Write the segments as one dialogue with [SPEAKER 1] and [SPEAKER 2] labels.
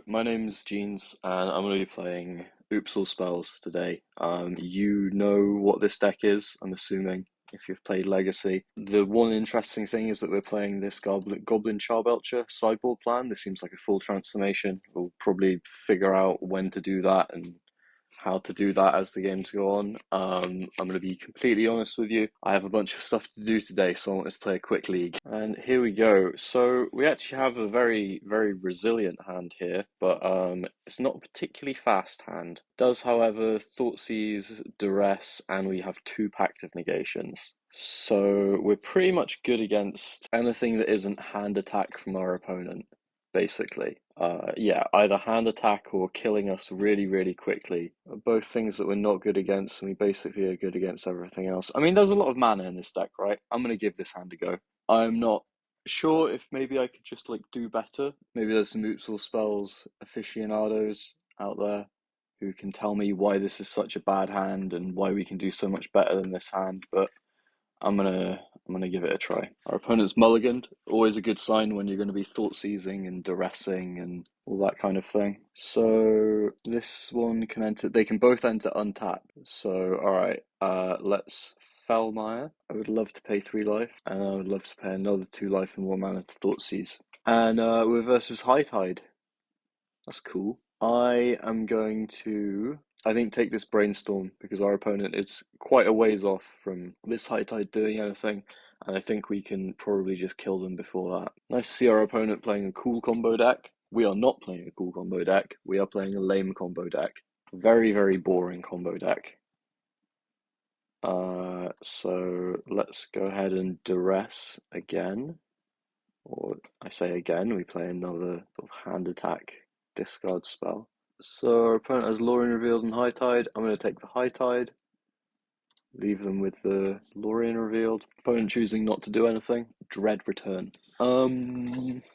[SPEAKER 1] my name's Jeans, and I'm going to be playing Oops All Spells today. You know what this deck is, I'm assuming, if you've played Legacy. The one interesting thing is that we're playing this Goblin Charbelcher sideboard plan. This seems like a full transformation. We'll probably figure out when to do that and how to do that as the games go on. I'm going to be completely honest with you. I have a bunch of stuff to do today, so I want to play a quick league. And here we go. So we actually have a very, very resilient hand here, but it's not a particularly fast hand. Does, however, Thoughtseize, Duress, and we have two Pact of Negations. So we're pretty much good against anything that isn't hand attack from our opponent, basically. Yeah, either hand attack or killing us really, really quickly. Both things that we're not good against, and we basically are good against everything else. I mean, there's a lot of mana in this deck, right? I'm going to give this hand a go. I'm not sure if maybe I could just, like, do better. Maybe there's some Oops All Spells aficionados out there who can tell me why this is such a bad hand and why we can do so much better than this hand, but I'm gonna give it a try. Our opponent's mulliganed, always a good sign when you're going to be Thoughtseizing and Duressing and all that kind of thing. So this one can enter. They can both enter untapped. So all right, let's Fellmire. I would love to pay 3 life, and I would love to pay another 2 life and 1 mana to Thoughtseize. And we're versus High Tide. That's cool. I am going to, I think, take this Brainstorm because our opponent is quite a ways off from this High Tide doing anything, and I think we can probably just kill them before that. Nice to see our opponent playing a cool combo deck. We are not playing a cool combo deck. We are playing a lame combo deck. Very, very boring combo deck. So let's go ahead and Duress again. Or I say again, we play another sort of hand attack discard spell. So our opponent has Lorien Revealed and High Tide. I'm going to take the High Tide, leave them with the Lorien Revealed. Opponent choosing not to do anything. Dread Return.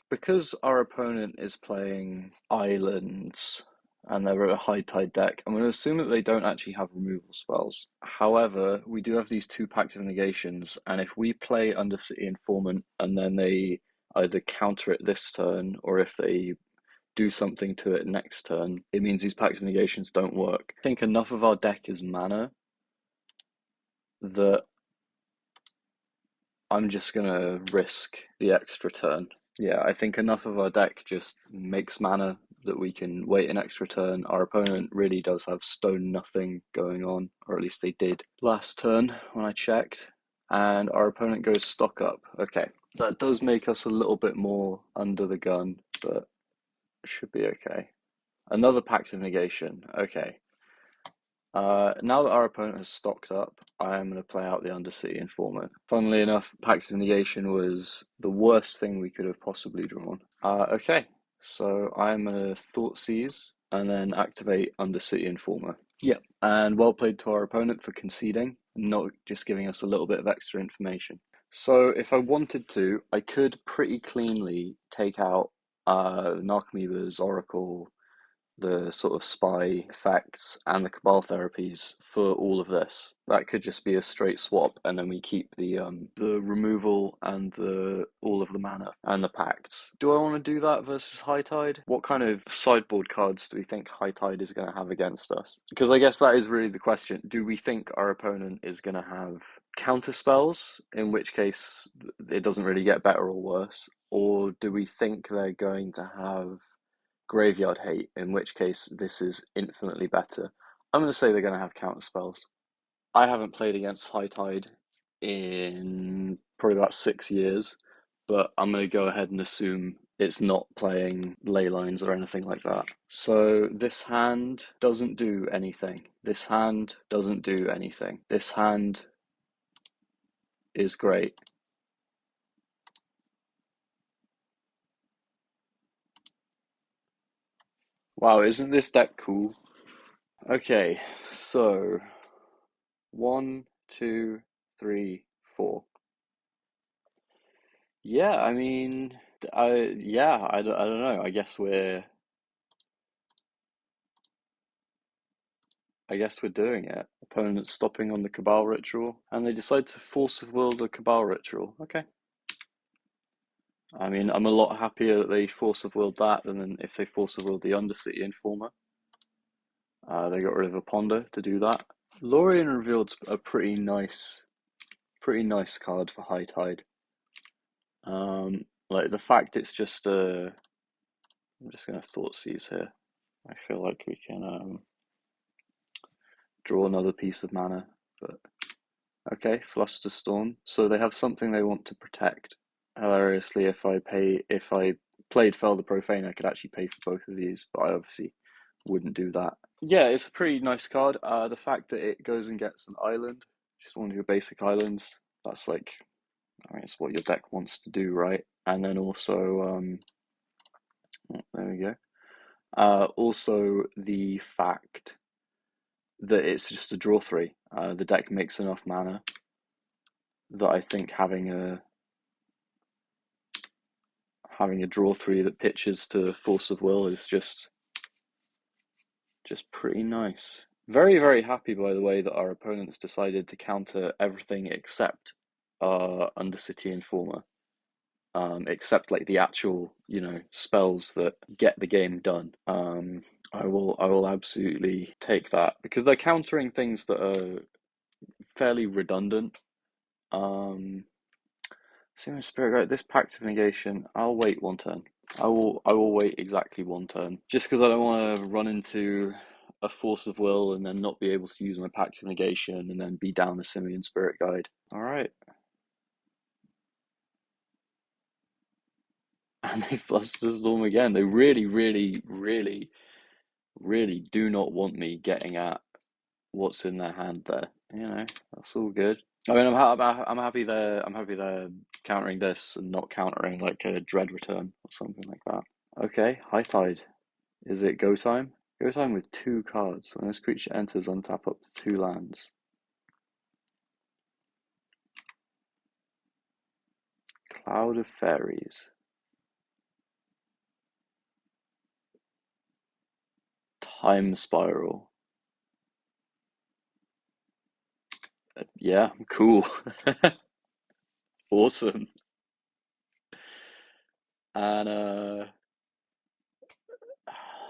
[SPEAKER 1] Because our opponent is playing islands and they're a High Tide deck, I'm going to assume that they don't actually have removal spells. However, we do have these two Pact of Negations, and if we play Undercity Informant and then they either counter it this turn, or if they do something to it next turn, it means these Pact of Negations don't work. I think enough of our deck is mana that I'm just gonna risk the extra turn. Yeah, I think enough of our deck just makes mana that we can wait an extra turn. Our opponent really does have stone nothing going on, or at least they did last turn when I checked. And our opponent goes stock up. Okay, that does make us a little bit more under the gun, but should be okay. Another Pact of Negation. Okay. Now that our opponent has stocked up, I am going to play out the Undercity Informer. Funnily enough, Pact of Negation was the worst thing we could have possibly drawn. Okay, so I'm going to Thoughtseize and then activate Undercity Informer. Yep, and well played to our opponent for conceding, not just giving us a little bit of extra information. So if I wanted to, I could pretty cleanly take out Narcomoeba's Oracle, the sort of spy effects, and the Cabal therapies for all of this. That could just be a straight swap, and then we keep the removal and all of the mana and the pacts. Do I want to do that versus High Tide? What kind of sideboard cards do we think High Tide is going to have against us? Because I guess that is really the question. Do we think our opponent is going to have counter spells, in which case it doesn't really get better or worse? Or do we think they're going to have Graveyard Hate, in which case this is infinitely better? I'm going to say they're going to have counter spells. I haven't played against High Tide in probably about 6 years, but I'm going to go ahead and assume it's not playing ley lines or anything like that. So this hand doesn't do anything. This hand doesn't do anything. This hand is great. Wow, isn't this deck cool? Okay, so 1, 2, 3, 4. Yeah, I mean, I don't know. I guess we're doing it. Opponent stopping on the Cabal Ritual, and they decide to force of will the Cabal Ritual. Okay. I mean, I'm a lot happier that they Force of Willed that than if they Force of Willed the Undercity Informer. They got rid of a Ponder to do that. Lorien Revealed's a pretty nice card for High Tide. Like the fact it's just a. I'm just gonna Thoughtseize here. I feel like we can draw another piece of mana, but okay, Flusterstorm. So they have something they want to protect. Hilariously, if I played Fell the Profane, I could actually pay for both of these, but I obviously wouldn't do that. Yeah, it's a pretty nice card. The fact that it goes and gets an island, just one of your basic islands, that's like, I mean, it's what your deck wants to do, right? And then also, there we go. Also the fact that it's just a draw 3. The deck makes enough mana that I think having a draw 3 that pitches to Force of Will is just pretty nice. Very, very happy, by the way, that our opponents decided to counter everything except Undercity Informer. Except like the actual, spells that get the game done. I will absolutely take that because they're countering things that are fairly redundant. Simian Spirit Guide, this Pact of Negation, I'll wait one turn. I will wait exactly one turn. Just because I don't want to run into a Force of Will and then not be able to use my Pact of Negation and then be down a Simian Spirit Guide. Alright. And they Flusterstorm again. They really, really, really, really do not want me getting at what's in their hand there. That's all good. I mean, I'm happy they're countering this and not countering like a Dread Return or something like that. Okay, High Tide. Is it go time? Go time with 2 cards. When this creature enters, untap up to 2 lands. Cloud of Fairies. Time Spiral. Yeah, cool. Awesome. And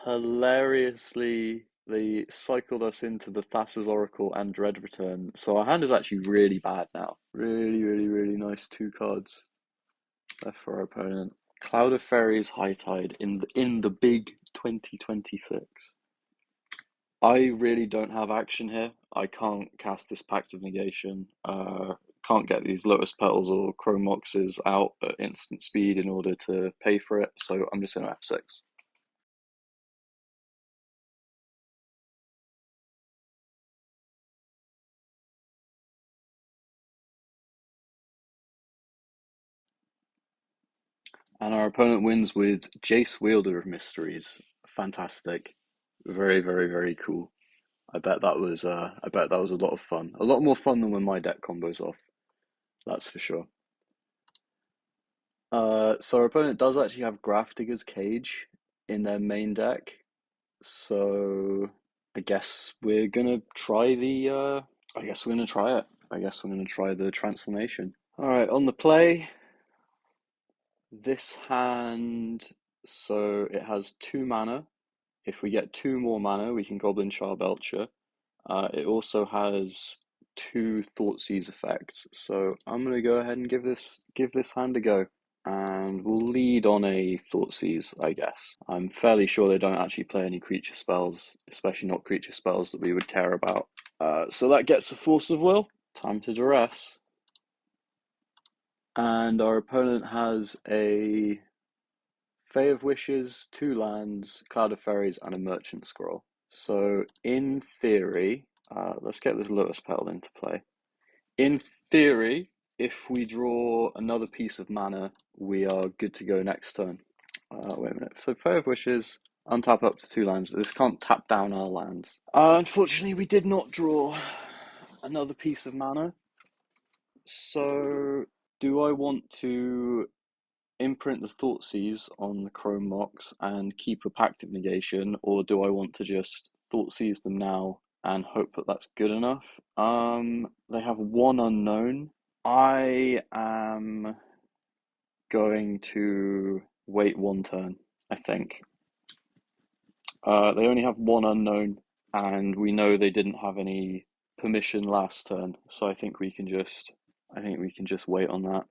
[SPEAKER 1] hilariously, they cycled us into the Thassa's Oracle and Dread Return. So our hand is actually really bad now. Really, really, really nice 2 cards left for our opponent. Cloud of Fairies, High Tide in the big 2026. I really don't have action here. I can't cast this Pact of Negation. Can't get these Lotus Petals or Chrome Moxes out at instant speed in order to pay for it. So I'm just going to F6. And our opponent wins with Jace, Wielder of Mysteries. Fantastic. Very, very, very cool. I bet that was a lot of fun. A lot more fun than when my deck combos off. That's for sure. So our opponent does actually have Grafdigger's Cage in their main deck. So I guess we're gonna try the I guess we're gonna try it. I guess we're gonna try the transformation. Alright, on the play. This hand, so it has 2 mana. If we get 2 more mana, we can Goblin Charbelcher. It also has 2 Thoughtseize effects. So I'm gonna go ahead and give this hand a go. And we'll lead on a Thoughtseize, I guess. I'm fairly sure they don't actually play any creature spells, especially not creature spells that we would care about. So that gets a Force of Will. Time to Duress. And our opponent has a Fae of Wishes, 2 lands, Cloud of Fairies, and a Merchant Scroll. So in theory, let's get this Lotus Petal into play. In theory, if we draw another piece of mana, we are good to go next turn. Wait a minute. So Fae of Wishes, untap up to 2 lands. This can't tap down our lands. Unfortunately, we did not draw another piece of mana. So do I want to imprint the Thoughtseize on the Chrome Mox and keep a Pact of Negation, or do I want to just Thoughtseize them now and hope that that's good enough? They have 1 unknown. I am going to wait one turn, I think. They only have one unknown, and we know they didn't have any permission last turn, so I think we can just wait on that.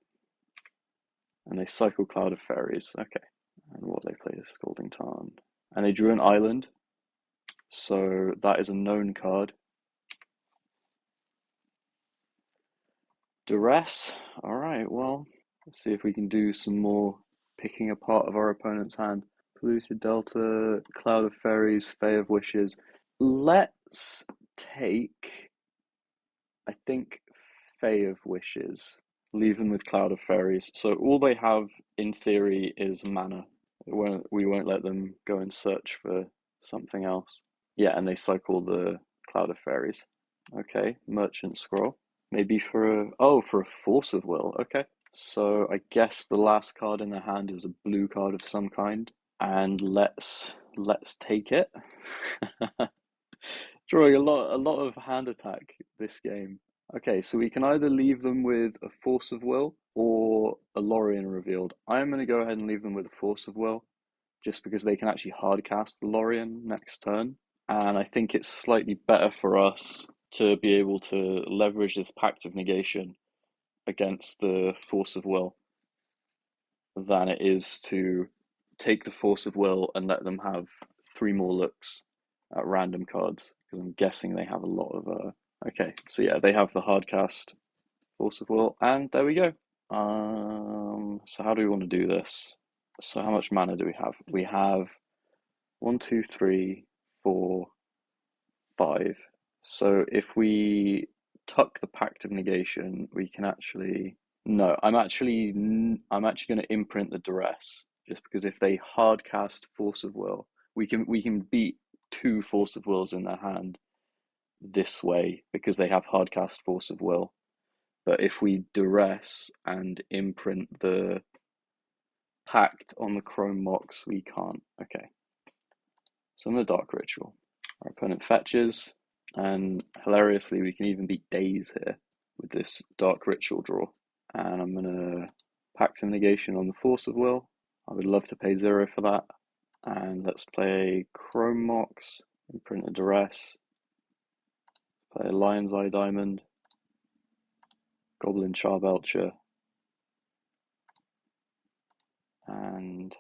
[SPEAKER 1] And they cycle Cloud of Fairies. Okay. And what they played is Scalding Tarn. And they drew an island. So that is a known card. Duress. Alright, well, let's see if we can do some more picking apart of our opponent's hand. Polluted Delta, Cloud of Fairies, Fae of Wishes. Let's take, I think, Fae of Wishes. Leave them with Cloud of Fairies. So all they have, in theory, is mana. We won't let them go and search for something else. Yeah, and they cycle the Cloud of Fairies. Okay, Merchant Scroll. Maybe for a Force of Will. Okay. So I guess the last card in their hand is a blue card of some kind. And let's take it. Drawing a lot of hand attack this game. Okay, so we can either leave them with a Force of Will or a Lorien revealed. I'm going to go ahead and leave them with a Force of Will, just because they can actually hardcast the Lorien next turn. And I think it's slightly better for us to be able to leverage this Pact of Negation against the Force of Will than it is to take the Force of Will and let them have 3 more looks at random cards, because I'm guessing they have a lot of okay, so yeah, they have the hardcast Force of Will, and there we go. So how do we want to do this? So how much mana do we have? We have 1, 2, 3, 4, 5. So if we tuck the Pact of Negation, we can actually... No, I'm actually going to imprint the Duress, just because if they hardcast Force of Will, we can beat 2 Force of Wills in their hand this way, because they have hardcast Force of Will. But if we Duress and imprint the Pact on the Chrome Mox, we can't. Okay. So I'm going to Dark Ritual. Our opponent fetches, and hilariously, we can even beat Days here with this Dark Ritual draw. And I'm going to Pact of Negation on the Force of Will. I would love to pay 0 for that. And let's play Chrome Mox, imprint a Duress, play a Lion's Eye Diamond, Goblin Charbelcher, and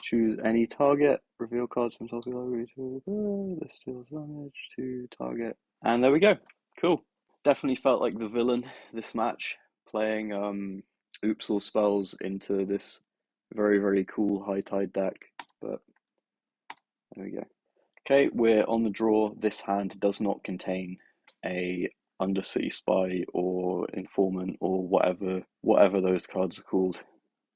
[SPEAKER 1] choose any target, reveal cards from top of the library, this deals damage to target, and there we go. Cool. Definitely felt like the villain this match, playing Oops All spells into this very, very cool High Tide deck, but there we go. Okay, we're on the draw. This hand does not contain a Undercity Spy or Informant or whatever those cards are called.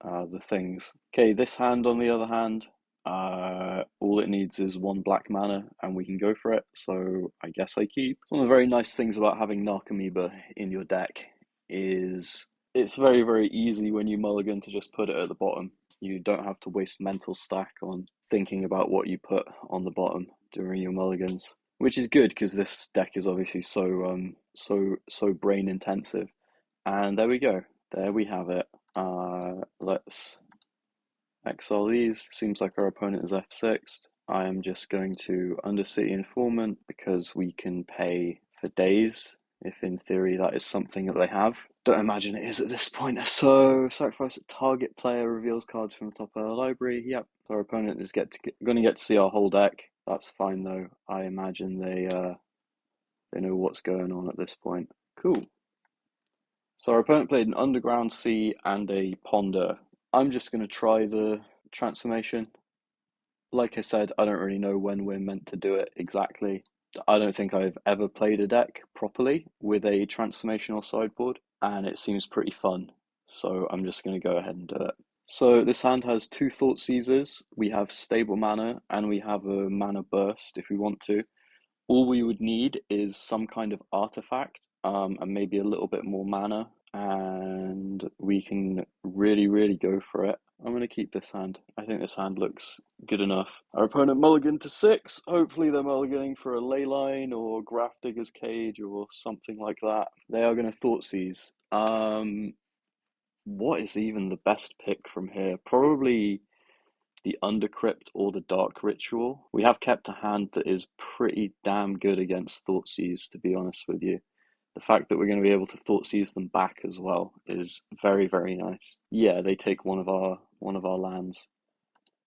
[SPEAKER 1] The things. Okay, this hand on the other hand, all it needs is 1 black mana and we can go for it, so I guess I keep. One of the very nice things about having Narcomoeba in your deck is it's very, very easy when you mulligan to just put it at the bottom. You don't have to waste mental stack on thinking about what you put on the bottom during your mulligans, which is good because this deck is obviously so brain intensive. And there we go. There we have it. Let's exile these. Seems like our opponent is F6. I am just going to Undercity Informant because we can pay for days, if in theory that is something that they have. Don't imagine it is at this point. So, sacrifice a target player reveals cards from the top of our library. Yep, so our opponent is going to get to see our whole deck. That's fine though. I imagine they know what's going on at this point. Cool. So our opponent played an Underground Sea and a Ponder. I'm just going to try the transformation. Like I said, I don't really know when we're meant to do it exactly. I don't think I've ever played a deck properly with a transformational sideboard, and it seems pretty fun. So I'm just going to go ahead and do it. So this hand has 2 Thoughtseizes. We have stable mana, and we have a mana burst if we want to. All we would need is some kind of artifact, and maybe a little bit more mana, and we can really, really go for it. I'm going to keep this hand. I think this hand looks good enough. Our opponent mulliganed to 6. Hopefully they're mulliganing for a Leyline or Graph Digger's Cage or something like that. They are going to Thoughtseize. what is even the best pick from here? Probably the Undercrypt or the Dark Ritual. We have kept a hand that is pretty damn good against Thoughtseize, to be honest with you. The fact that we're going to be able to Thoughtseize them back as well is very, very nice. Yeah, they take one of our lands.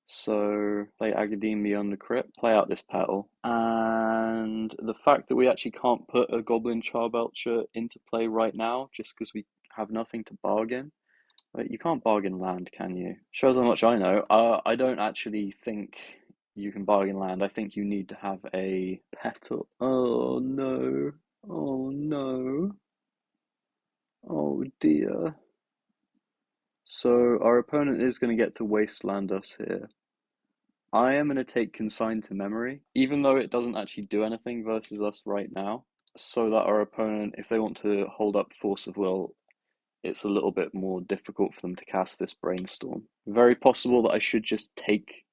[SPEAKER 1] So play Agadeem the Undercrypt, play out this petal, and the fact that we actually can't put a Goblin Charbelcher into play right now just because we have nothing to bargain. Like, you can't bargain land, can you? Shows how much I know. I don't actually think you can bargain land. I think you need to have a petal. Oh no. Oh no. Oh dear. So our opponent is going to get to wasteland us here. I am going to take Consign to Memory, even though it doesn't actually do anything versus us right now, so that our opponent, if they want to hold up Force of Will, it's a little bit more difficult for them to cast this Brainstorm. Very possible that I should just take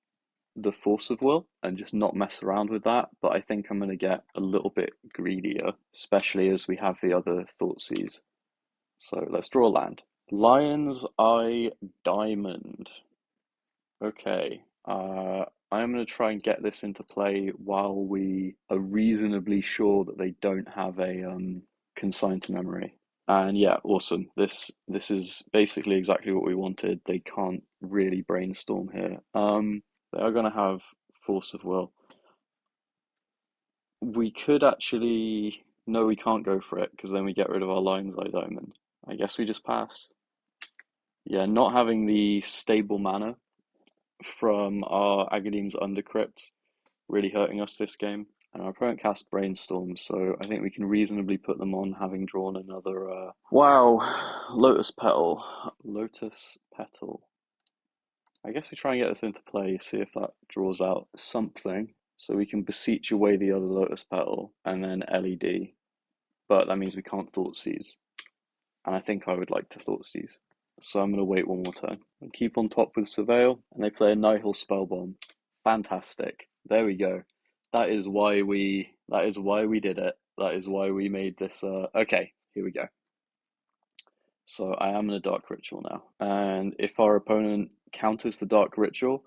[SPEAKER 1] the Force of Will and just not mess around with that, but I think I'm going to get a little bit greedier, especially as we have the other Thoughtseize. So let's draw a land. Lion's Eye Diamond. Okay, I'm going to try and get this into play while we are reasonably sure that they don't have a consign to memory. And yeah, awesome. This is basically exactly what we wanted. They can't really brainstorm here. They are going to have Force of Will. We could actually... No, we can't go for it because then we get rid of our Lion's Eye Diamond. I guess we just pass. Yeah, not having the stable mana from our Agadeem's Undercrypt really hurting us this game. And our opponent cast Brainstorm, so I think we can reasonably put them on having drawn another... Wow, Lotus Petal. Lotus Petal. I guess we try and get this into play, see if that draws out something. So we can beseech away the other Lotus Petal and then LED. But that means we can't Thoughtseize. And I think I would like to Thoughtseize. So I'm going to wait one more turn. And keep on top with Surveil, and they play a Nihil Spellbomb. Fantastic. There we go. That is why we did it. That is why we made this okay, here we go. So I am in a Dark Ritual now. And if our opponent counters the Dark Ritual,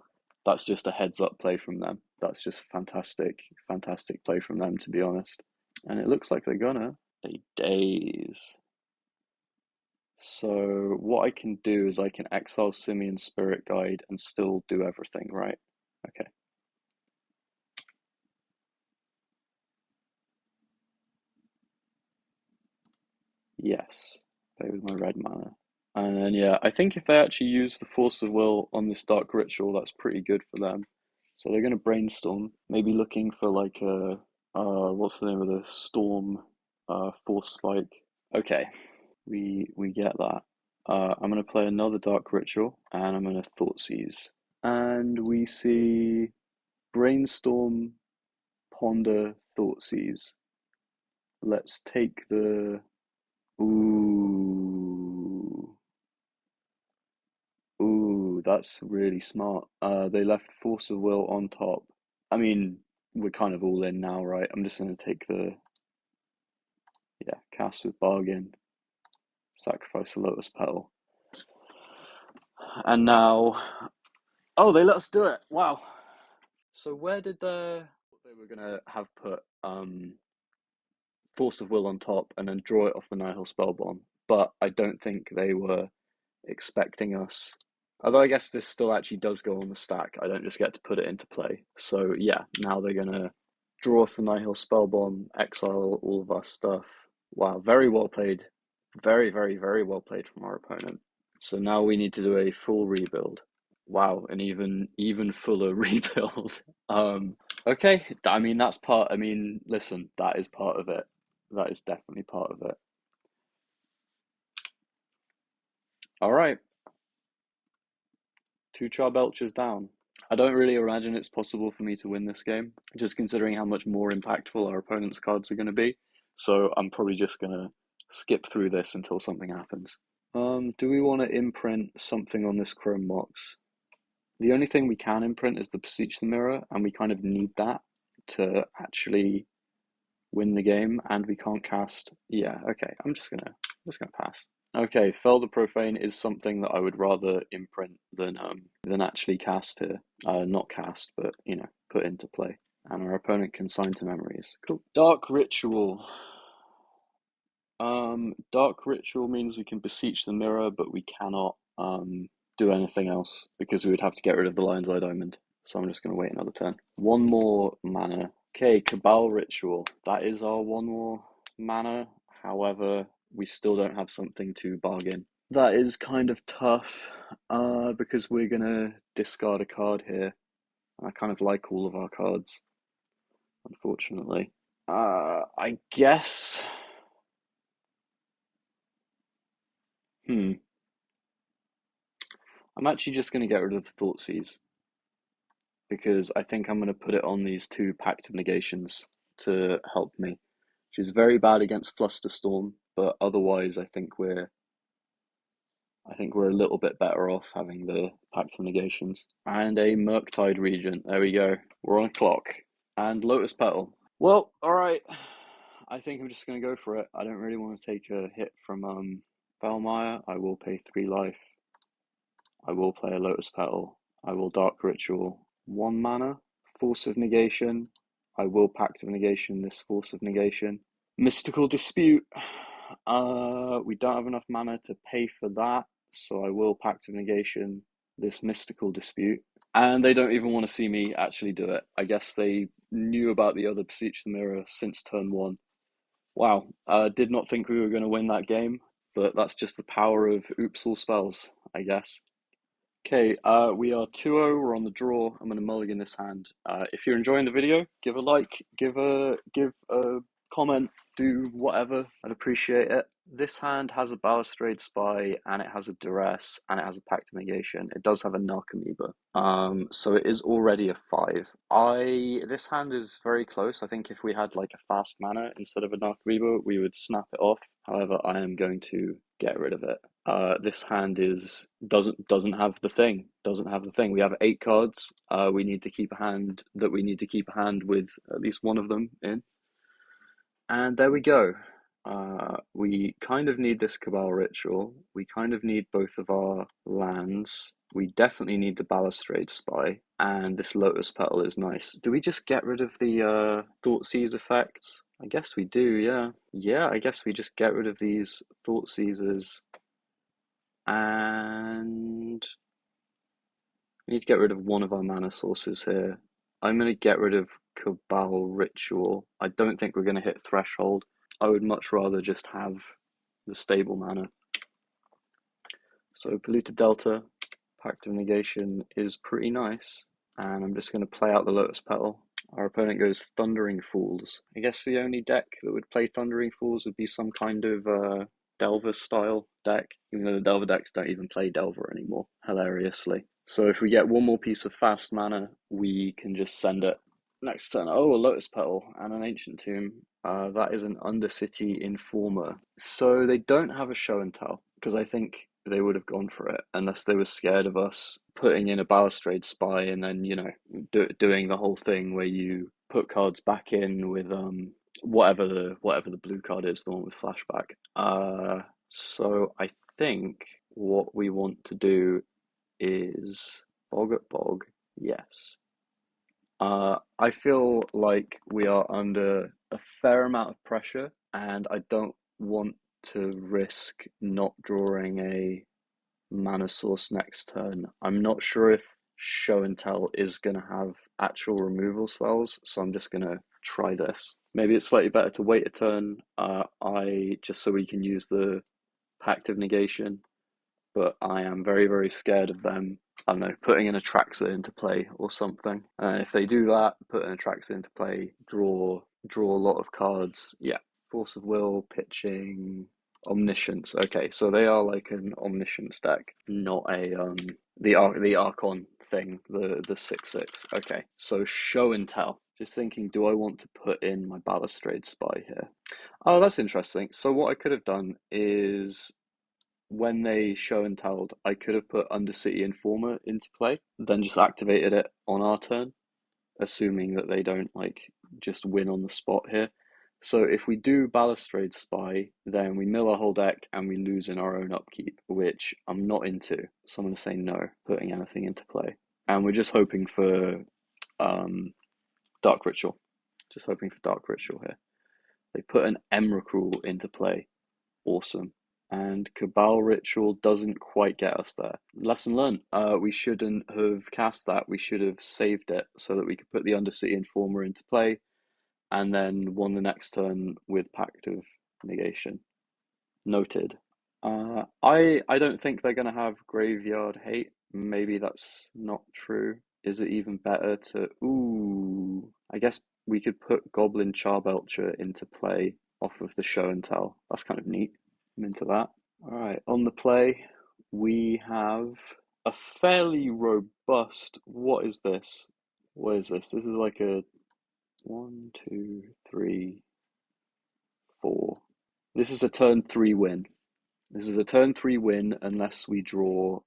[SPEAKER 1] that's just a heads up play from them. That's just fantastic, fantastic play from them, to be honest. And it looks like they're gonna. They daze. So what I can do is I can exile Simian Spirit Guide and still do everything, right? Okay. Yes. Play with my red mana. And then yeah, I think if they actually use the Force of Will on this Dark Ritual, that's pretty good for them. So they're gonna brainstorm, maybe looking for like a what's the name of the storm force spike. Okay, we get that. I'm going to play another Dark Ritual, and I'm going to Thoughtseize. And we see Brainstorm, Ponder, Thoughtseize. Let's take the... Ooh. Ooh, that's really smart. They left Force of Will on top. I mean, we're kind of all in now, right? I'm just going to take the... Yeah, cast with Bargain. Sacrifice a Lotus Petal. And now... Oh, they let us do it! Wow! So where did they were gonna have put Force of Will on top and then draw it off the Nihil Spellbomb, but I don't think they were expecting us. Although I guess this still actually does go on the stack. I don't just get to put it into play. So yeah, now they're gonna draw off the Nihil Spellbomb, exile all of our stuff. Wow, very well played. Very, very, very well played from our opponent. So now we need to do a full rebuild. Wow, an even fuller rebuild. Okay, I mean that's part. I mean, listen, that is part of it. That is definitely part of it. All right, 2 Charbelchers down. I don't really imagine it's possible for me to win this game, just considering how much more impactful our opponent's cards are going to be. So I'm probably just gonna skip through this until something happens. Do we want to imprint something on this Chrome Mox? The only thing we can imprint is the Beseech the Mirror, and we kind of need that to actually win the game, and we can't cast... Yeah, okay, I'm just gonna pass. Okay, Fell the Profane is something that I would rather imprint than actually cast here. Not cast, but you know, put into play. And our opponent can sign to memories. Cool. Dark Ritual. Dark Ritual means we can Beseech the Mirror, but we cannot do anything else because we would have to get rid of the Lion's Eye Diamond. So I'm just going to wait another turn. One more mana. Okay, Cabal Ritual. That is our one more mana. However, we still don't have something to bargain. That is kind of tough because we're going to discard a card here. I kind of like all of our cards, unfortunately. I guess... I'm actually just going to get rid of the Thoughtseize because I think I'm going to put it on these two Pact of Negations to help me, which is very bad against Flusterstorm, but otherwise I think we're a little bit better off having the Pact of Negations. And a Murktide Regent. There we go. We're on a clock. And Lotus Petal. Well, alright. I think I'm just going to go for it. I don't really want to take a hit from Felmire. I will pay 3 life. I will play a Lotus Petal. I will Dark Ritual. 1 mana. Force of Negation. I will Pact of Negation this Force of Negation. Mystical Dispute. We don't have enough mana to pay for that, so I will Pact of Negation this Mystical Dispute. And they don't even want to see me actually do it. I guess they knew about the other Beseech the Mirror since turn 1. Wow, did not think we were going to win that game, but that's just the power of Oops All Spells, I guess. Okay, we are 2-0, we're on the draw. I'm going to mulligan this hand. If you're enjoying the video, give a like, give a comment, do whatever, I'd appreciate it. This hand has a Balustrade Spy, and it has a Duress, and it has a Pact of Negation. It does have a Narcomoeba, so it is already a 5. This hand is very close. I think if we had like a fast mana instead of a Narcomoeba, we would snap it off. However, I am going to get rid of it. This hand doesn't have the thing. We have 8 cards. We need to keep a hand with at least one of them in. And there we go. We kind of need this Cabal Ritual. We kind of need both of our lands. We definitely need the Balustrade Spy. And this Lotus Petal is nice. Do we just get rid of the Thoughtseize effects? I guess we do, yeah. Yeah, I guess we just get rid of these Thoughtseizes. And we need to get rid of one of our mana sources here. I'm going to get rid of Cabal Ritual. I don't think we're going to hit Threshold. I would much rather just have the stable mana. So Polluted Delta, Pact of Negation is pretty nice. And I'm just going to play out the Lotus Petal. Our opponent goes Thundering Fools. I guess the only deck that would play Thundering Fools would be some kind of Delver style deck, even though the Delver decks don't even play Delver anymore, hilariously. So if we get one more piece of fast mana, we can just send it next turn. Oh, a Lotus Petal and an Ancient Tomb. That is an Undercity Informer. So they don't have a show and tell, because I think they would have gone for it unless they were scared of us putting in a Balustrade Spy and then, you know, doing the whole thing where you put cards back in with whatever the blue card is, the one with flashback. So I think what we want to do is Boggart Bog, yes. I feel like we are under a fair amount of pressure, and I don't want to risk not drawing a mana source next turn. I'm not sure if Show and Tell is going to have actual removal spells, so I'm just going to try this. Maybe it's slightly better to wait a turn, just so we can use the Pact of Negation, but I am very, very scared of them, I don't know, putting an Atraxa into play or something. And if they do that, put an Atraxa into play, draw a lot of cards. Yeah, Force of Will, pitching, Omniscience. Okay, so they are like an Omniscience deck, not a the Archon thing, the 6/6. Okay, so Show and Tell. Just thinking, do I want to put in my Balustrade Spy here? Oh, that's interesting. So what I could have done is, when they show and telled, I could have put Undercity Informer into play, then just activated it on our turn, assuming that they don't like just win on the spot here. So if we do Balustrade Spy, then we mill our whole deck and we lose in our own upkeep, which I'm not into. So I'm going to say no, putting anything into play. And we're just hoping for Dark Ritual. Just hoping for Dark Ritual here. They put an Emrakul into play. Awesome. And Cabal Ritual doesn't quite get us there. Lesson learned. We shouldn't have cast that. We should have saved it so that we could put the Undercity Informer into play and then won the next turn with Pact of Negation. Noted. I don't think they're going to have Graveyard Hate. Maybe that's not true. Is it even better to... Ooh, I guess we could put Goblin Charbelcher into play off of the show and tell. That's kind of neat. I'm into that. Alright, on the play, we have a fairly robust... What is this? What is this? This is like a 1, 2, 3, 4. This is a turn 3 win. This is a turn 3 win unless we draw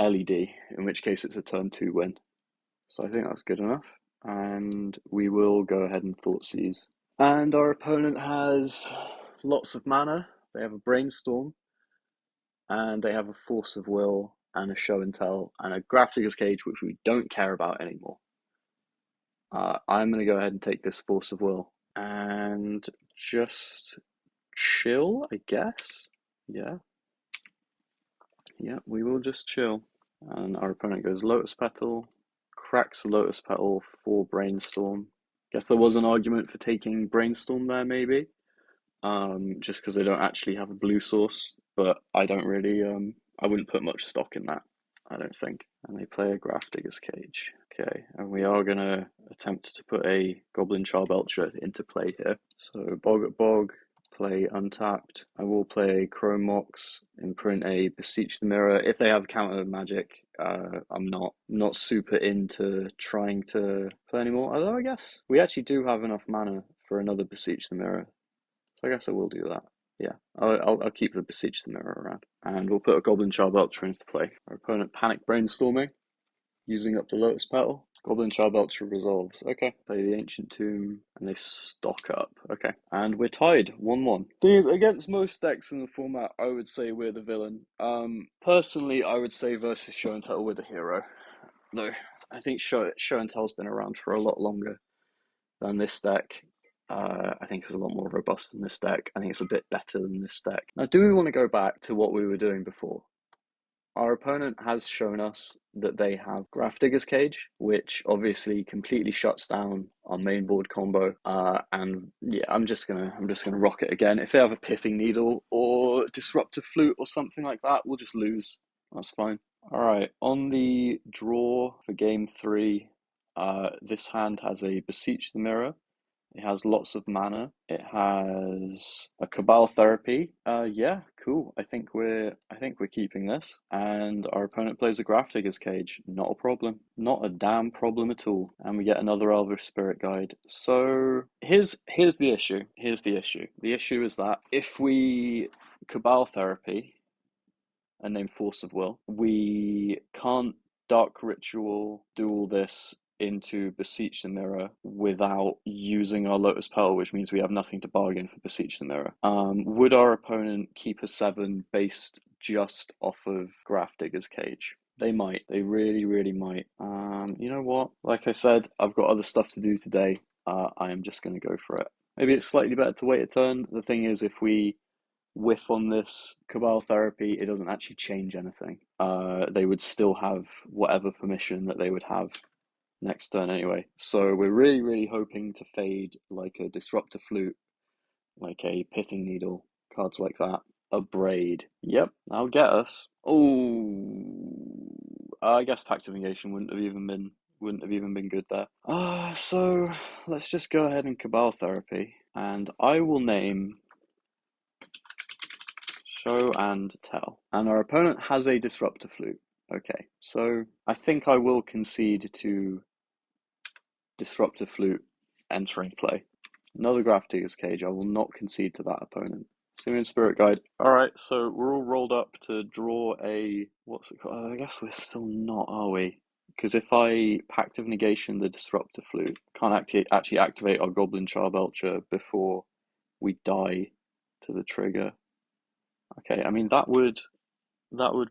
[SPEAKER 1] LED, in which case it's a turn 2 win. So I think that's good enough. And we will go ahead and Thoughtseize. And our opponent has lots of mana. They have a Brainstorm, and they have a Force of Will, and a Show and Tell, and a Grafdigger's Cage, which we don't care about anymore. I'm going to go ahead and take this Force of Will and just chill, I guess. Yeah, we will just chill. And our opponent goes Lotus Petal, cracks the Lotus Petal for Brainstorm. Guess there was an argument for taking Brainstorm there, maybe. Just because they don't actually have a blue source, but I don't really, I wouldn't put much stock in that, I don't think. And they play a Grafdigger's Cage. Okay, and we are going to attempt to put a Goblin Charbelcher into play here. So Boggart Bog, play untapped. I will play Chrome Mox, imprint a Beseech the Mirror. If they have counter magic, I'm not super into trying to play anymore. Although I guess we actually do have enough mana for another Beseech the Mirror. So I guess I will do that. Yeah, I'll keep the Beseech the Mirror around. And we'll put a Goblin Charbelcher into play. Our opponent panic brainstorming, using up the Lotus Petal. Goblin Charbelcher resolves. Okay. Play the Ancient Tomb, and they stock up. Okay. And we're tied, 1-1. Thing is, against most decks in the format, I would say we're the villain. Personally, I would say versus Show and Tell, we're the hero. Though, I think Show and Tell's been around for a lot longer than this deck. I think it's a lot more robust than this deck. I think it's a bit better than this deck. Now, do we want to go back to what we were doing before? Our opponent has shown us that they have Grafdigger's Cage, which obviously completely shuts down our main board combo. And yeah, I'm just gonna rock it again. If they have a Pithing Needle or Disruptive Flute or something like that, we'll just lose. That's fine. All right, on the draw for game 3, this hand has a Beseech the Mirror. It has lots of mana. It has a Cabal Therapy. Yeah, cool. I think we're keeping this. And our opponent plays a Grafdigger's Cage. Not a problem. Not a damn problem at all. And we get another Elvish Spirit Guide. So here's the issue. Here's the issue. The issue is that if we Cabal Therapy and name Force of Will, we can't Dark Ritual do all this into Beseech the Mirror without using our Lotus Petal, which means we have nothing to bargain for Beseech the Mirror. Would our opponent keep a 7 based just off of Grafdigger's Cage? They might. They really, really might. You know what? Like I said, I've got other stuff to do today. I am just going to go for it. Maybe it's slightly better to wait a turn. The thing is, if we whiff on this Cabal Therapy, it doesn't actually change anything. They would still have whatever permission that they would have next turn anyway. So we're really, really hoping to fade like a Disruptor Flute, like a Pithing Needle, cards like that. A Braid. Yep, that'll get us. Oh, I guess Pact of Negation wouldn't have even been good there. So let's just go ahead and Cabal Therapy, and I will name Show and Tell. And our opponent has a Disruptor Flute. Okay, so I think I will concede to Disruptor Flute entering play. Another Grafdigger's Cage. I will not concede to that opponent. Simian Spirit Guide. Alright, so we're all rolled up to draw a... What's it called? I guess we're still not, are we? Because if I Pact of Negation the Disruptor Flute, can't actually activate our Goblin Charbelcher before we die to the trigger. Okay, I mean that would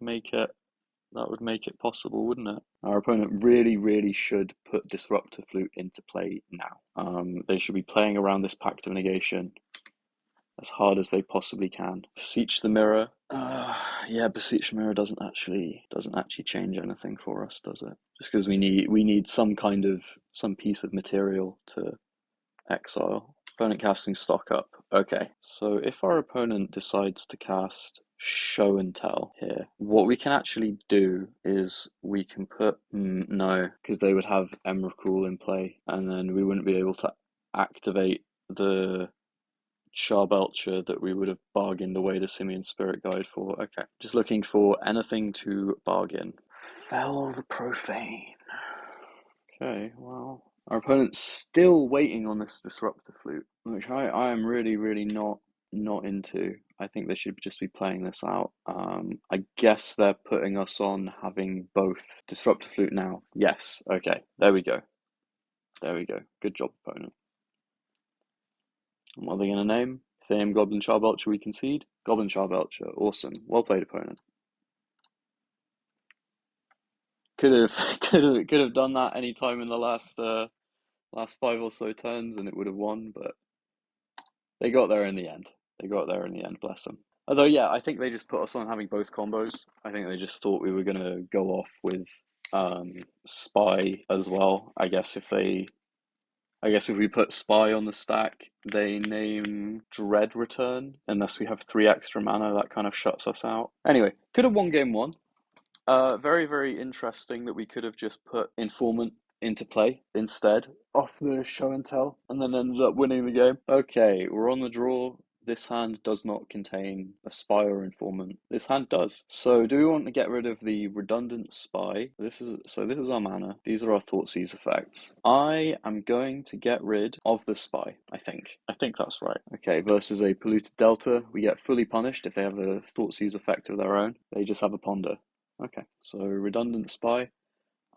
[SPEAKER 1] make it possible, wouldn't it? Our opponent really should put Disruptor Flute into play now. They should be playing around this Pact of Negation as hard as they possibly can. Beseech the Mirror. Yeah, Beseech the Mirror doesn't actually change anything for us, does it? Just because we need some piece of material to exile. Opponent casting stock up. Okay, so if our opponent decides to cast Show and Tell here, what we can actually do is we can put no, because they would have Emrakul in play, and then we wouldn't be able to activate the Charbelcher that we would have bargained away the Simian Spirit Guide for. Okay, just looking for anything to bargain. Fell the Profane. Okay, well, our opponent's still waiting on this Disruptor Flute, which I am really not into. I think they should just be playing this out. I guess they're putting us on having both Disruptor Flute now. Yes, okay, there we go. Good job, opponent. And what are they going to name? If they name Goblin Charbelcher, we concede. Goblin Charbelcher, awesome. Well played, opponent. Could have done that any time in the last 5 or so turns, and it would have won. But they got there in the end. Bless them. Although, yeah, I think they just put us on having both combos. I think they just thought we were gonna go off with Spy as well. I guess if we put Spy on the stack, they name Dread Return. Unless we have 3 extra mana, that kind of shuts us out. Anyway, could have won game 1. Very interesting that we could have just put Informant into play instead off the Show and Tell, and then ended up winning the game. Okay, we're on the draw. This hand does not contain a Spy or Informant. This hand does. So do we want to get rid of the redundant Spy? This is our mana. These are our Thoughtseize effects. I am going to get rid of the Spy, I think. I think that's right. Okay, versus a Polluted Delta, we get fully punished if they have a Thoughtseize effect of their own. They just have a Ponder. Okay, so redundant Spy.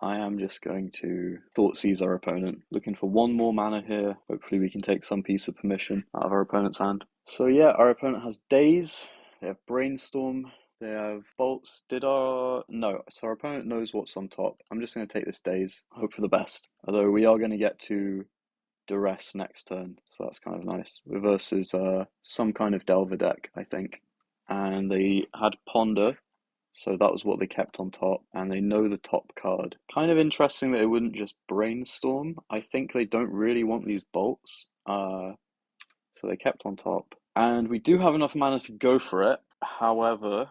[SPEAKER 1] I am just going to Thoughtseize our opponent. Looking for 1 more mana here. Hopefully we can take some piece of permission out of our opponent's hand. So yeah, our opponent has Daze. They have Brainstorm. They have Bolts. No, so our opponent knows what's on top. I'm just going to take this Daze. Hope for the best. Although we are going to get to Duress next turn, so that's kind of nice. Versus some kind of Delver deck, I think. And they had Ponder. So that was what they kept on top, and they know the top card. Kind of interesting that they wouldn't just Brainstorm. I think they don't really want these bolts, so they kept on top. And we do have enough mana to go for it. However,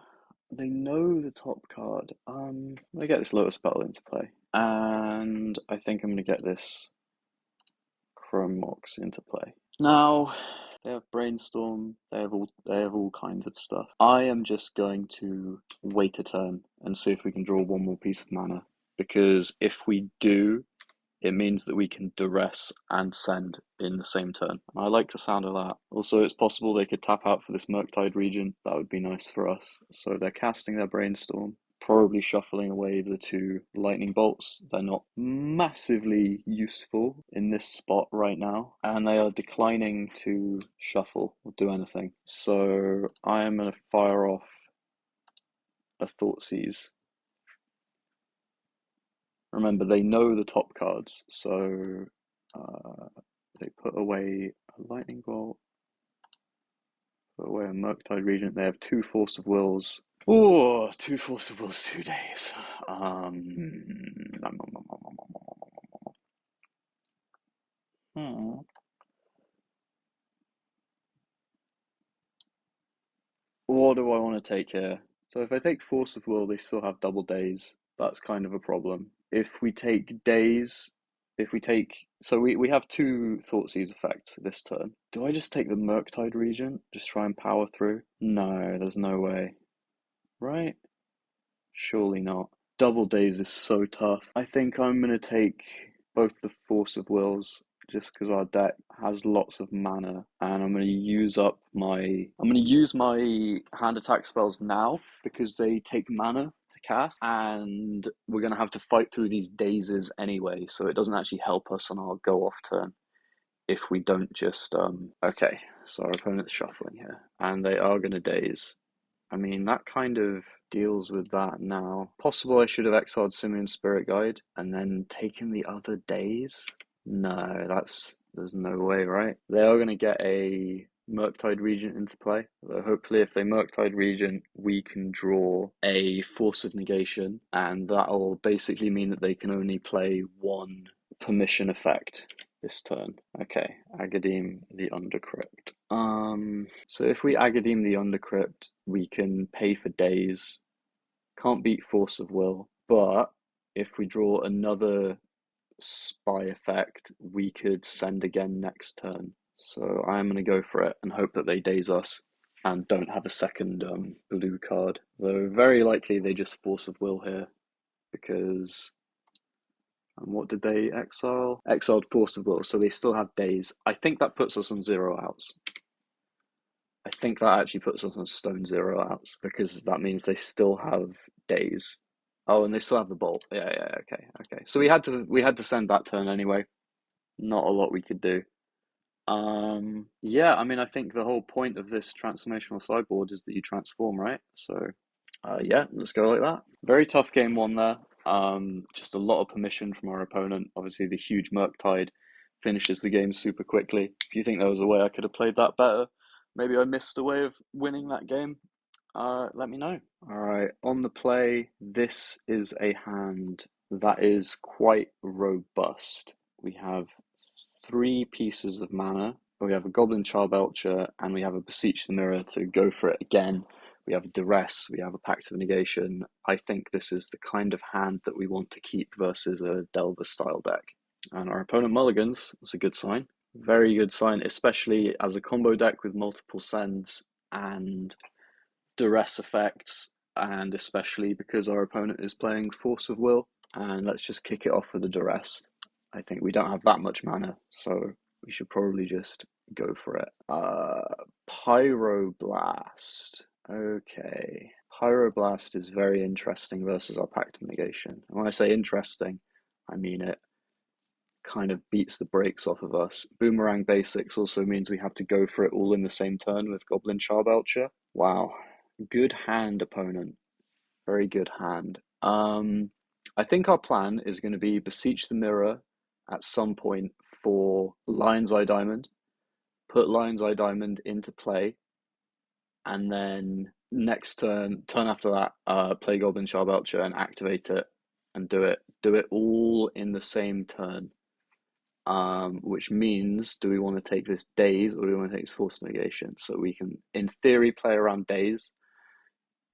[SPEAKER 1] they know the top card. I'm gonna get this Lotus Petal into play, and I think I'm gonna get this Chrome Mox into play. Now, they have Brainstorm, they have all kinds of stuff. I am just going to wait a turn and see if we can draw 1 more piece of mana. Because if we do, it means that we can Duress and send in the same turn. I like the sound of that. Also, it's possible they could tap out for this Murktide region. That would be nice for us. So they're casting their Brainstorm. Probably shuffling away the 2 lightning bolts. They're not massively useful in this spot right now, and they are declining to shuffle or do anything. So I am going to fire off a Thoughtseize. Remember, they know the top cards, so they put away a lightning bolt, put away a Murktide Regent. They have 2 Force of Wills. Oh, 2 Force of Wills, 2 days. What do I want to take here? So if I take Force of Will, they still have double days. That's kind of a problem. If we take days, so we have 2 Thoughtseize effects this turn. Do I just take the Murktide Regent? Just try and power through? No, there's no way. Right? Surely not. Double days is so tough. I think I'm going to take both the Force of Wills, just because our deck has lots of mana, and I'm going to use my hand attack spells now because they take mana to cast, and we're going to have to fight through these dazes anyway, so it doesn't actually help us on our go off turn if we don't just okay, so our opponent's shuffling here and they are going to daze. I mean, that kind of deals with that now. Possible I should have exiled Simian Spirit Guide and then taken the other days. No, there's no way, right? They are going to get a Murktide Regent into play. So hopefully if they Murktide Regent, we can draw a Force of Negation, and that'll basically mean that they can only play one permission effect this turn. Okay, Agadeem the Undercrypt. So if we Agadeem the Undercrypt, we can pay for days. Can't beat Force of Will, but if we draw another spy effect, we could send again next turn. So I'm going to go for it and hope that they daze us and don't have a second blue card. Though very likely they just Force of Will here because... And what did they exile? Exiled Force of Will, so they still have days. I think that puts us on 0 outs. I think that actually puts us on stone 0 outs because that means they still have days. Oh, and they still have the bolt. Yeah, okay. So we had to send that turn anyway. Not a lot we could do. Yeah, I mean, I think the whole point of this transformational sideboard is that you transform, right? So, yeah, let's go like that. Very tough game one there. Just a lot of permission from our opponent. Obviously, the huge Murktide finishes the game super quickly. If you think there was a way I could have played that better, maybe I missed a way of winning that game, let me know. All right, on the play, this is a hand that is quite robust. We have 3 pieces of mana. We have a Goblin Charbelcher, and we have a Beseech the Mirror to go for it again. We have a Duress, we have a Pact of Negation. I think this is the kind of hand that we want to keep versus a Delver style deck. And our opponent mulligans, that's a good sign. Very good sign, especially as a combo deck with multiple sends and Duress effects, and especially because our opponent is playing Force of Will. And let's just kick it off with a Duress. I think we don't have that much mana, so we should probably just go for it. Pyroblast. Okay. Pyroblast is very interesting versus our Pact of Negation. And when I say interesting, I mean it kind of beats the brakes off of us. Boomerang Basics also means we have to go for it all in the same turn with Goblin Charbelcher. Wow. Good hand, opponent. Very good hand. I think our plan is going to be Beseech the Mirror at some point for Lion's Eye Diamond, put Lion's Eye Diamond into play, and then next turn after that, play Goblin Charbelcher and activate it and do it all in the same turn. Which means, do we want to take this days or do we want to take this Force Negation? So we can, in theory, play around days.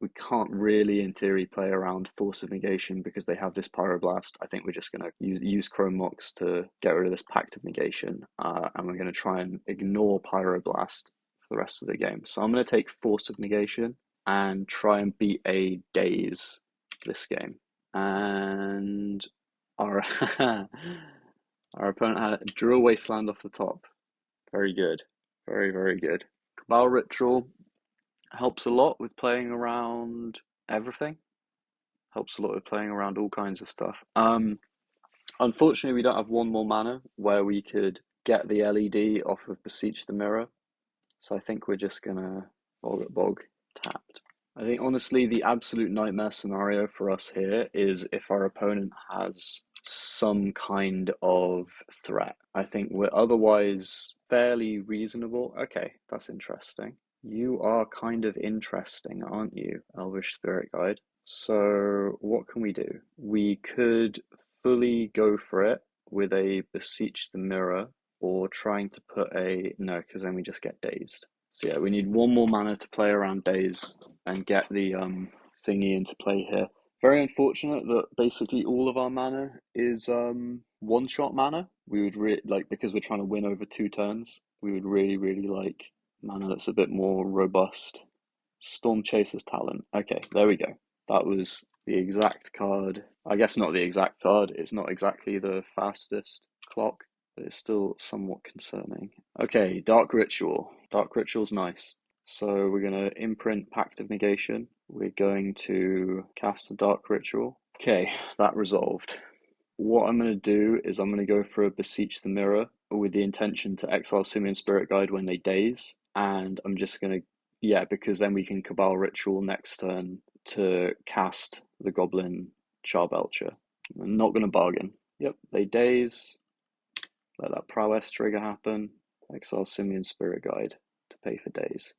[SPEAKER 1] We can't really, in theory, play around Force of Negation because they have this Pyroblast. I think we're just going to use Chrome Mox to get rid of this Pact of Negation, and we're going to try and ignore Pyroblast for the rest of the game. So I'm going to take Force of Negation and try and beat a daze this game. And our our opponent drew a Wasteland off the top. Very good. Very, very good. Cabal Ritual helps a lot with playing around everything. Helps a lot with playing around all kinds of stuff. Unfortunately, we don't have one more mana where we could get the LED off of Beseech the Mirror. So I think we're just gonna bog tapped. I think honestly the absolute nightmare scenario for us here is if our opponent has some kind of threat. I think we're otherwise fairly reasonable. Okay, that's interesting. You are kind of interesting, aren't you, Elvish Spirit Guide? So what can we do? We could fully go for it with a Beseech the Mirror, or trying to put a... No, because then we just get dazed. So yeah, we need one more mana to play around daze and get the thingy into play here. Very unfortunate that basically all of our mana is one-shot mana. We would because we're trying to win over 2 turns, we would really like mana that's a bit more robust. Storm Chaser's Talent. Okay, there we go. That was the exact card. I guess not the exact card. It's not exactly the fastest clock but it's still somewhat concerning. Okay, Dark Ritual. Dark Ritual's nice. So we're going to imprint Pact of Negation. We're going to cast the Dark Ritual. Okay, that resolved. What I'm going to do is I'm going to go for a Beseech the Mirror with the intention to exile Simian Spirit Guide when they daze. And I'm just going to, yeah, because then we can Cabal Ritual next turn to cast the Goblin Charbelcher. I'm not going to bargain. Yep, they daze. Let that prowess trigger happen. Exile Simian Spirit Guide to pay for daze.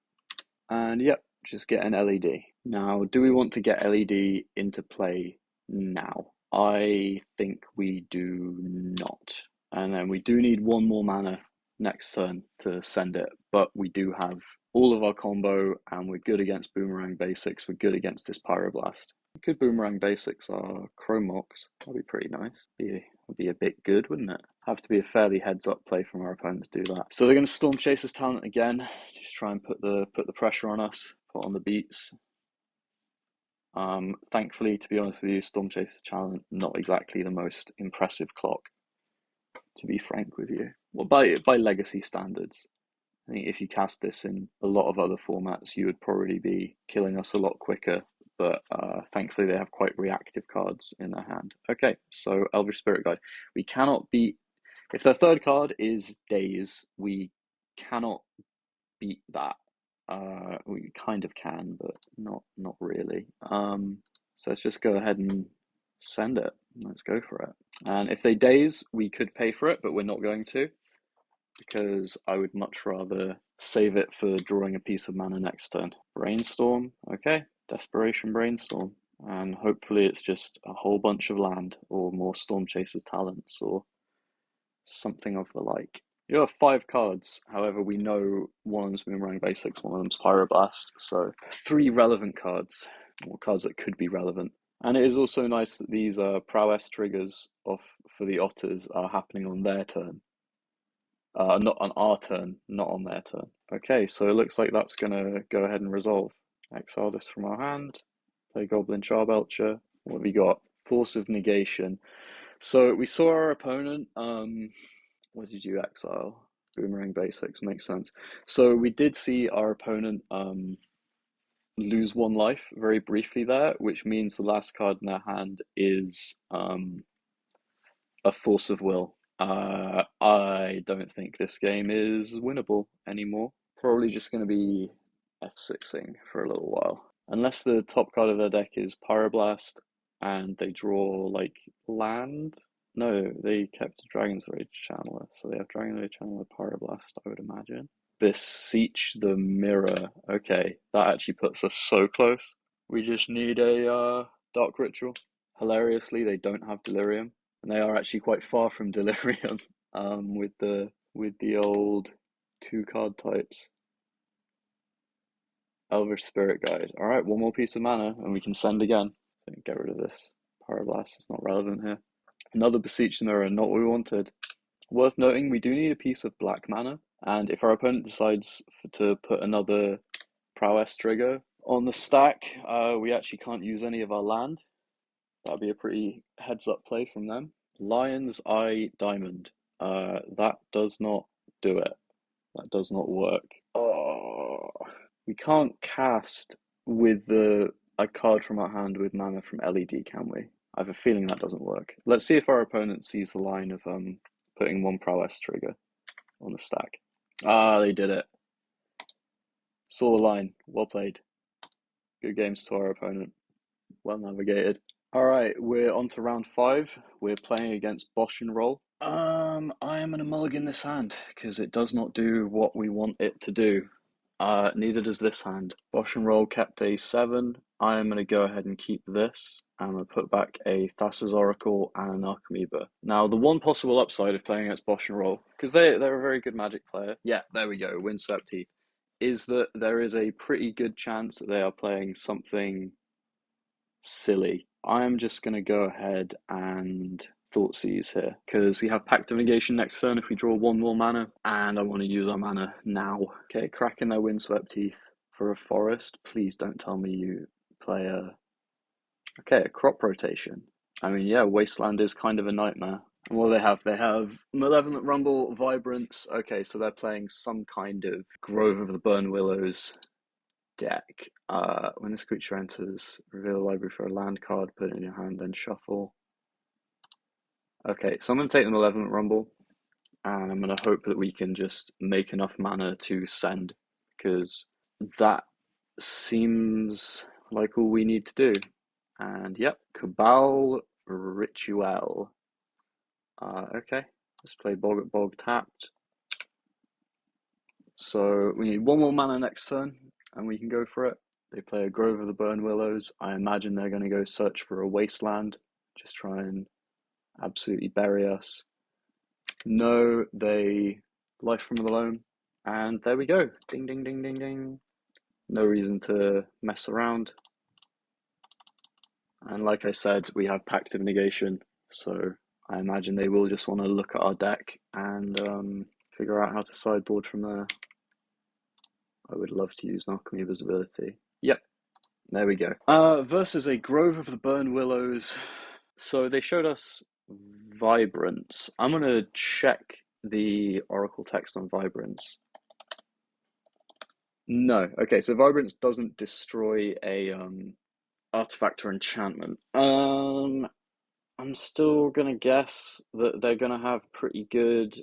[SPEAKER 1] And yep, just get an LED. Now, do we want to get LED into play now? I think we do not. And then we do need one more mana next turn to send it, but we do have all of our combo and we're good against Boomerang Basics. We're good against this Pyroblast. We could Boomerang Basics our Chrome Mox. That'd be pretty nice. Would be a bit good, wouldn't it? Have to be a fairly heads-up play from our opponent to do that. So they're going to Storm Chaser's Talent again. Just try and put the pressure on us, put on the beats. Thankfully, to be honest with you, Storm Chaser's Talent not exactly the most impressive clock, to be frank with you. Well, by legacy standards. I think if you cast this in a lot of other formats, you would probably be killing us a lot quicker. But thankfully, they have quite reactive cards in their hand. Okay, so Elvish Spirit Guide. We cannot beat... If their third card is Daze, we cannot beat that. We kind of can, but not really. So let's just go ahead and send it. Let's go for it. And if they Daze, we could pay for it, but we're not going to, because I would much rather save it for drawing a piece of mana next turn. Brainstorm, okay. Desperation Brainstorm. And hopefully it's just a whole bunch of land, or more Storm Chaser's Talents, or something of the like. You have 5 cards, however, we know one of them's Boomerang Basics, one of them's Pyroblast, so 3 relevant cards, or cards that could be relevant. And it is also nice that these prowess triggers for the Otters are happening on their turn. Not on our turn, not on their turn. Okay, so it looks like that's going to go ahead and resolve. Exile this from our hand, play Goblin Charbelcher. What have we got? Force of Negation. So we saw our opponent, what did you exile? Boomerang Basics, makes sense. So we did see our opponent lose 1 life very briefly there, which means the last card in their hand is a Force of Will. I don't think this game is winnable anymore. Probably just going to be F6ing for a little while. Unless the top card of their deck is Pyroblast and they draw like land. No, they kept a Dragon's Rage Channeler, so they have Dragon's Rage Channeler Pyroblast, I would imagine. Beseech the Mirror. Okay, that actually puts us so close. We just need a Dark Ritual. Hilariously, they don't have Delirium, and they are actually quite far from Delirium with the old 2-card types. Elvish Spirit Guide. Alright, 1 more piece of mana, and we can send again. So get rid of this. Pyroblast is not relevant here. Another Beseech the Mirror, not what we wanted. Worth noting, we do need a piece of black mana, and if our opponent decides to put another prowess trigger on the stack, we actually can't use any of our land. That'd be a pretty heads-up play from them. Lion's Eye Diamond. That does not do it. That does not work. Oh, we can't cast with a card from our hand with mana from LED, can we? I have a feeling that doesn't work. Let's see if our opponent sees the line of putting 1 prowess trigger on the stack. Ah, they did it. Saw the line. Well played. Good games to our opponent. Well navigated. Alright, we're on to round 5. We're playing against Bosh N Roll. I am going to mulligan this hand, because it does not do what we want it to do. Neither does this hand. Bosh N Roll kept a 7. I am going to go ahead and keep this. I'm going to put back a Thassa's Oracle and a Narcomoeba. Now, the one possible upside of playing against Bosh N Roll, because they're a very good Magic player. Yeah, there we go, Windswept Heath. Is that there is a pretty good chance that they are playing something silly. I'm just going to go ahead and Thoughtseize here, because we have Pact of Negation next turn if we draw 1 more mana, and I want to use our mana now. Okay, cracking their Windswept Heath for a forest. Please don't tell me you play a crop rotation. I mean, yeah, Wasteland is kind of a nightmare. Well, they have Malevolent Rumble, Vibrance. Okay, so they're playing some kind of Grove of the Burn Willows deck. When this creature enters, reveal a library for a land card, put it in your hand, then shuffle. Okay, so I'm going to take the Malevolent Rumble, and I'm going to hope that we can just make enough mana to send, because that seems like all we need to do. And yep, Cabal Ritual. Okay, let's play Bog tapped. So we need one more mana next turn, and we can go for it. They play a Grove of the Burn Willows. I imagine they're going to go search for a wasteland, just try and absolutely bury us. No, they Life from the Loam, and there we go. Ding, ding, ding, ding, ding. No reason to mess around. And like I said, we have Pact of Negation, so I imagine they will just want to look at our deck and figure out how to sideboard from there. I would love to use Narcomoeba's ability. Yep, there we go. Versus a Grove of the Burn Willows. So they showed us Vibrance. I'm going to check the Oracle text on Vibrance. No. Okay, so Vibrance doesn't destroy a artifact or enchantment. I'm still gonna guess that they're gonna have pretty good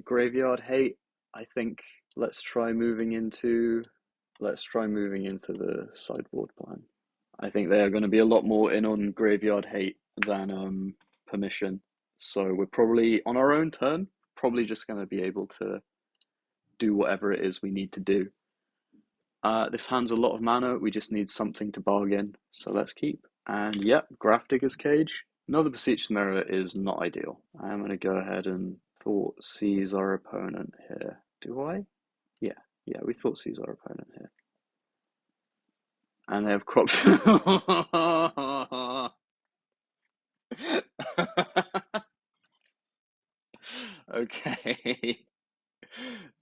[SPEAKER 1] graveyard hate. I think let's try moving into the sideboard plan. I think they are going to be a lot more in on graveyard hate than permission. So we're probably on our own turn, probably just going to be able to do whatever it is we need to do. This hand's a lot of mana, we just need something to bargain, so let's keep. And yep, Grafdigger's Cage. Another Beseech the Mirror is not ideal. I'm going to go ahead and Thoughtseize our opponent here. Do I? Yeah, we Thoughtseize our opponent here. And they have crop. Okay.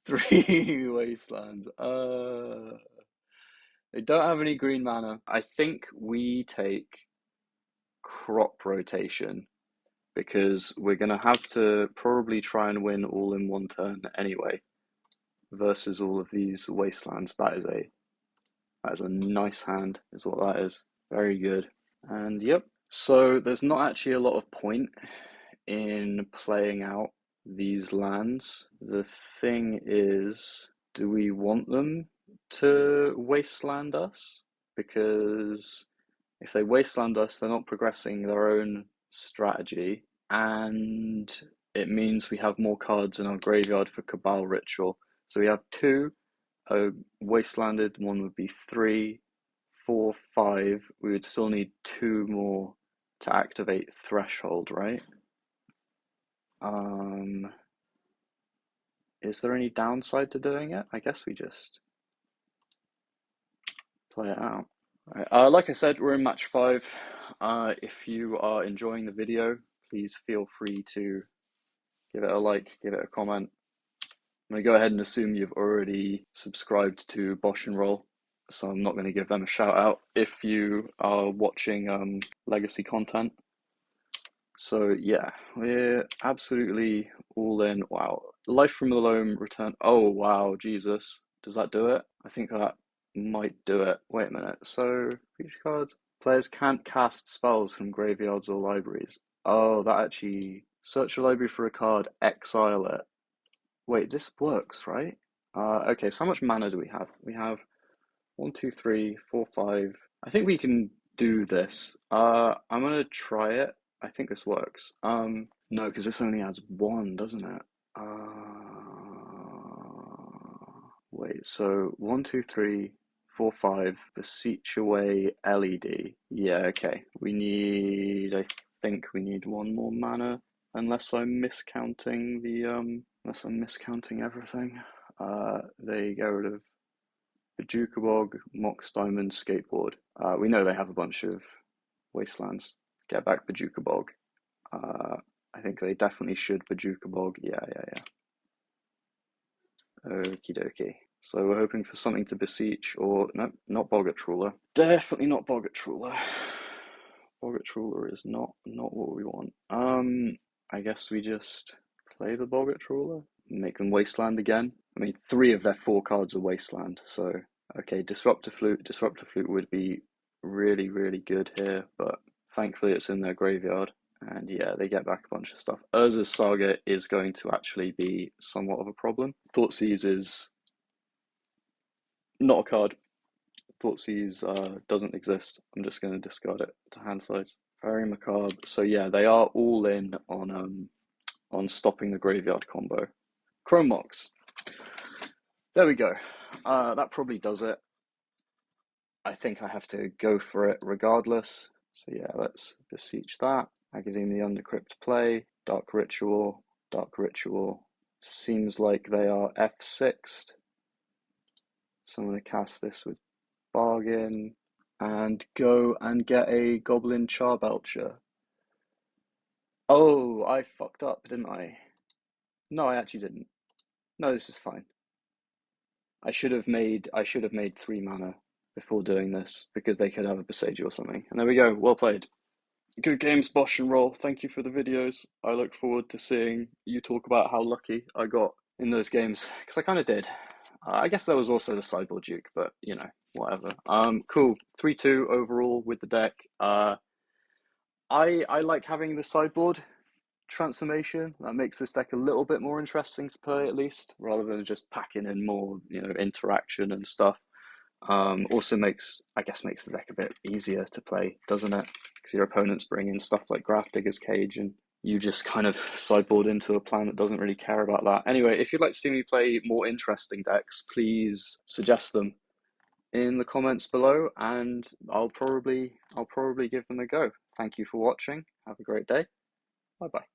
[SPEAKER 1] 3 wastelands. They don't have any green mana. I think we take crop rotation because we're gonna have to probably try and win all in one turn anyway. Versus all of these wastelands. That is a nice hand, is what that is. Very good. And yep. So there's not actually a lot of point in playing out these lands. The thing is, do we want them to wasteland us? Because if they wasteland us, they're not progressing their own strategy, and it means we have more cards in our graveyard for Cabal Ritual. So we have 2 wastelanded, one would be 3, 4, 5. We would still need 2 more to activate Threshold, right? Is there any downside to doing it? I guess we just play it out. Right. Like I said, we're in match 5. If you are enjoying the video, please feel free to give it a like, give it a comment. I'm going to go ahead and assume you've already subscribed to Bosh N Roll, so I'm not going to give them a shout out if you are watching legacy content. So yeah, we're absolutely all in. Wow. Life from the Loam return. Oh wow, Jesus. Does that do it? I think that might do it. Wait a minute. So, feature cards. Players can't cast spells from graveyards or libraries. Oh, that actually... Search a library for a card, exile it. Wait, this works, right? Okay, so how much mana do we have? We have 1, 2, 3, 4, 5. I think we can do this. I'm gonna try it. I think this works. No, because this only adds 1, doesn't it? Wait, so 1, 2, 3, 4, 5, Beseech away LED. Yeah, okay. I think we need 1 more mana, unless I'm miscounting unless I'm miscounting everything. They get rid of the Jukabog, Mox Diamond, Skateboard. We know they have a bunch of wastelands. Get back Bajukabog. I think they definitely should Bajukabog. Yeah. Okie dokie. So we're hoping for something to beseech, or no, not Boggart Trawler. Definitely not Boggart Trawler. Boggart Trawler is not what we want. I guess we just play the Boggart Trawler, make them Wasteland again. I mean, 3 of their 4 cards are Wasteland, so okay, Disruptor Flute. Disruptor Flute would be really, really good here, but thankfully it's in their graveyard. And yeah, they get back a bunch of stuff. Urza's Saga is going to actually be somewhat of a problem. Thoughtseize is not a card. Thoughtseize doesn't exist. I'm just going to discard it to hand size. Very macabre. So yeah, they are all in on stopping the graveyard combo. Chrome Mox. There we go. That probably does it. I think I have to go for it regardless. So yeah, let's beseech that. Agadeem the Undercrypt play. Dark Ritual. Dark Ritual. Seems like they are F6'd. So I'm going to cast this with Bargain and go and get a Goblin Charbelcher. Oh, I fucked up, didn't I? No, I actually didn't. No, this is fine. I should have made 3 mana before doing this because they could have a Beseech or something. And there we go. Well played. Good games, Bosh N Roll. Thank you for the videos. I look forward to seeing you talk about how lucky I got in those games because I kind of did. I guess there was also the sideboard juke, but you know, whatever. Cool. 3-2 overall with the deck. I like having the sideboard transformation. That makes this deck a little bit more interesting to play, at least, rather than just packing in more, interaction and stuff. Also I guess makes the deck a bit easier to play, doesn't it? Because your opponents bring in stuff like Grafdigger's Cage and you just kind of sideboard into a plan that doesn't really care about that. Anyway, if you'd like to see me play more interesting decks, please suggest them in the comments below and I'll probably give them a go. Thank you for watching. Have a great day. Bye bye.